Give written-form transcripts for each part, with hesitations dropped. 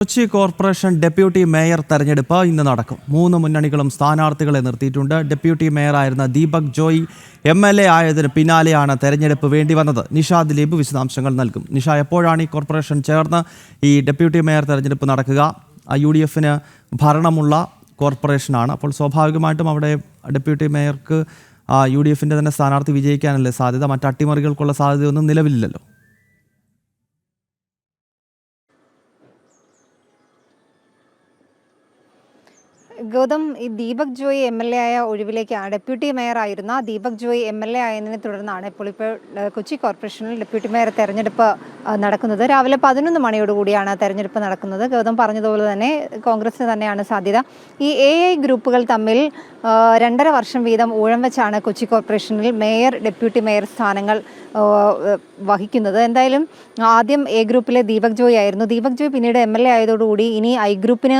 Kochi corporation deputy mayor തെരഞ്ഞെടുപ്പ് ഇന്ന് നടക്കും. 3 മുന്നണികളും സ്ഥാനാർത്ഥികളെ നിർത്തിയിട്ടുണ്ട്. ഡെപ്യൂട്ടി മേയറായിരുന്ന ദീപക് ജോയ് MLA ആയതിന് പിന്നാലെയാണ് തെരഞ്ഞെടുപ്പ് വേണ്ടി വന്നത്. നിഷ ദിലീപ് വിശദാംശങ്ങൾ നൽകും. നിഷ, എപ്പോഴാണ് ഈ കോർപ്പറേഷൻ ചേർന്ന് ഈ ഡെപ്യൂട്ടി മേയർ തെരഞ്ഞെടുപ്പ് നടക്കുക? UDF-ന് ഭരണമുള്ള കോർപ്പറേഷനാണ്. അപ്പോൾ സ്വാഭാവികമായിട്ടും അവിടെ ഡെപ്യൂട്ടി മേയർക്ക് UDF-ൻ്റെ തന്നെ സ്ഥാനാർത്ഥി വിജയിക്കാനല്ലേ സാധ്യത? മറ്റ് അട്ടിമറികൾക്കുള്ള സാധ്യതയൊന്നും നിലവിലില്ലല്ലോ. ഗൗതം, ഈ ദീപക് ജോയ് MLA ആയ ഒഴിവിലേക്ക് ഡെപ്യൂട്ടി മേയർ ആയിരുന്ന ദീപക് ജോയ് MLA ആയതിനെ തുടർന്നാണ് ഇപ്പോൾ കൊച്ചി കോർപ്പറേഷനിൽ ഡെപ്യൂട്ടി മേയർ തെരഞ്ഞെടുപ്പ് നടക്കുന്നത്. രാവിലെ 11 മണിയോടുകൂടിയാണ് തെരഞ്ഞെടുപ്പ് നടക്കുന്നത്. ഗൗതം പറഞ്ഞതുപോലെ തന്നെ കോൺഗ്രസിന് തന്നെയാണ് സാധ്യത. ഈ AI ഗ്രൂപ്പുകൾ തമ്മിൽ 2.5 വർഷം വീതം ഊഴം വെച്ചാണ് കൊച്ചി കോർപ്പറേഷനിൽ മേയർ, ഡെപ്യൂട്ടി മേയർ സ്ഥാനങ്ങൾ വഹിക്കുന്നത്. എന്തായാലും ആദ്യം A ഗ്രൂപ്പിലെ ദീപക് ജോയ് ആയിരുന്നു. ദീപക് ജോയ് പിന്നീട് MLA ആയതോടുകൂടി ഇനി I ഗ്രൂപ്പിന്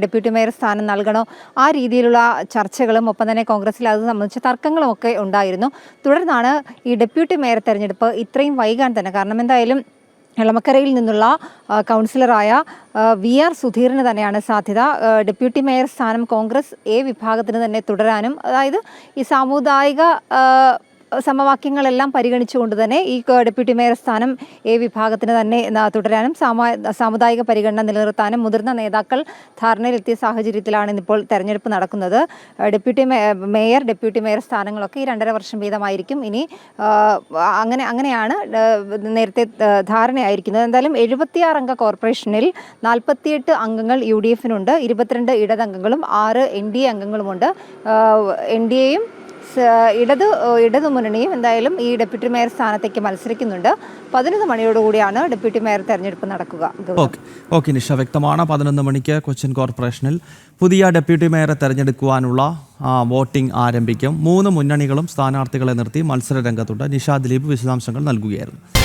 ഡെപ്യൂട്ടി മേയർ സ്ഥാനം നൽകണോ, ആ രീതിയിലുള്ള ചർച്ചകളും ഒപ്പം തന്നെ കോൺഗ്രസിൽ അത് സംബന്ധിച്ച തർക്കങ്ങളും ഒക്കെ ഉണ്ടായിരുന്നു. തുടർന്നാണ് ഈ ഡെപ്യൂട്ടി മേയർ തെരഞ്ഞെടുപ്പ് ഇത്രയും വൈകാൻ തന്നെ കാരണം. എന്തായാലും എളമക്കരയിൽ നിന്നുള്ള കൗൺസിലറായ VR സുധീറിന് തന്നെയാണ് സാധ്യത. ഡെപ്യൂട്ടി മേയർ സ്ഥാനം കോൺഗ്രസ് A വിഭാഗത്തിന് തന്നെ തുടരാനും, അതായത് ഈ സാമുദായിക സമവാക്യങ്ങളെല്ലാം പരിഗണിച്ചുകൊണ്ട് തന്നെ ഈ ഡെപ്യൂട്ടി മേയർ സ്ഥാനം A വിഭാഗത്തിന് തന്നെ തുടരാനും സാമുദായിക പരിഗണന നിലനിർത്താനും മുതിർന്ന നേതാക്കൾ ധാരണയിലെത്തിയ സാഹചര്യത്തിലാണ് ഇന്നിപ്പോൾ തെരഞ്ഞെടുപ്പ് നടക്കുന്നത്. മേയർ, ഡെപ്യൂട്ടി മേയർ സ്ഥാനങ്ങളൊക്കെ ഈ 2.5 വർഷം വീതമായിരിക്കും. ഇനി അങ്ങനെയാണ് നേരത്തെ ധാരണയായിരിക്കുന്നത്. എന്തായാലും 76 അംഗ കോർപ്പറേഷനിൽ 48 അംഗങ്ങൾ UDF-നുണ്ട്, 22 ഇടതംഗങ്ങളും 6 NDA അംഗങ്ങളുമുണ്ട്. NDAയും ഇടതു മുന്നണിയും എന്തായാലും ഈ ഡെപ്യൂട്ടി മേയർ സ്ഥാനത്തേക്ക് മത്സരിക്കുന്നുണ്ട്. 11 മണിയോടുകൂടിയാണ് ഡെപ്യൂട്ടി മേയർ തെരഞ്ഞെടുപ്പ് നടക്കുക. ഓക്കെ നിഷ, വ്യക്തമാണ്. 11 മണിക്ക് കൊച്ചിൻ കോർപ്പറേഷനിൽ പുതിയ ഡെപ്യൂട്ടി മേയറെ തെരഞ്ഞെടുക്കുവാനുള്ള വോട്ടിംഗ് ആരംഭിക്കും. 3 മുന്നണികളും സ്ഥാനാർത്ഥികളെ നിർത്തി മത്സര രംഗത്തുണ്ട്. നിഷ ദിലീപ് വിശദാംശങ്ങൾ നൽകുകയായിരുന്നു.